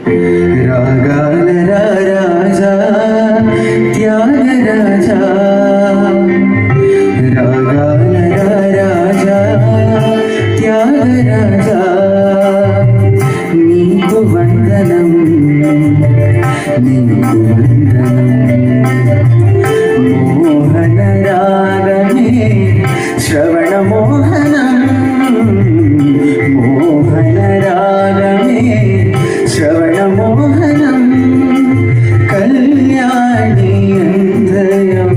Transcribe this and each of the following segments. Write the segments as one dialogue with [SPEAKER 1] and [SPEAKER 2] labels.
[SPEAKER 1] రాగాల రాజా త్యాగరాజా రాగాల రాజా త్యాగరాజా నీకు వందనం నీకు వందనం మోహన రాగమే శ్రవణ మోహనం మోహన రాగమే శ్రవణ మోహనం కళ్యాణి అందయం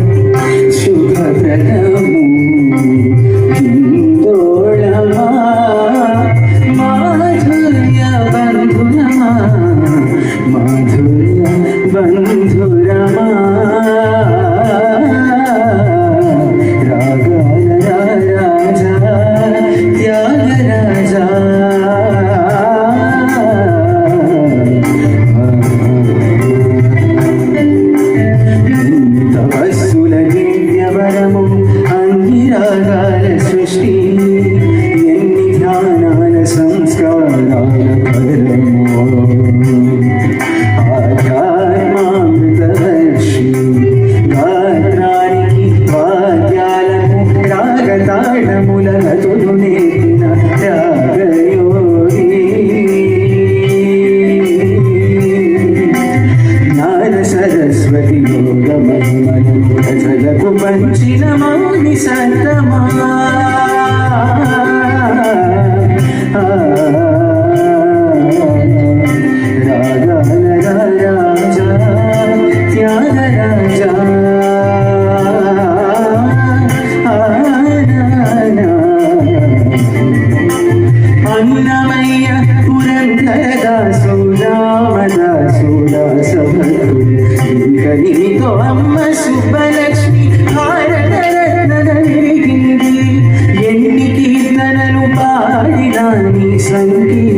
[SPEAKER 1] శుభప్రదము హిందోళమా మాధుర్య బంధురమా మాధుర్య బంధురమా రాగాల రాజా త్యాగరాజా తపస్సుల దివ్యవరము అన్ని రాగాల సృష్టి ఎన్ని ధ్యానాల సంస్కారాల ఫలము ఆధ్యాత్మామృతవర్షి గాత్రానికి వాద్యాలకు రాగతాళములతో నేర్పిన రాగయోగి జ్ఞాన సరస్వతి యోగ మహిమను ప్రజలకు పంచిన మౌని సంతమా రాగాల రాజా త్యాగరాజా అన్నమయ్య పురంధరదాసు రామదాసు దాసభక్తులు నీతో అమ్మ సుబ్బలక్ష్మి భారతరత్నదలిగింది ఎన్ని కీర్తనలు పాడినా నీ సంగీతం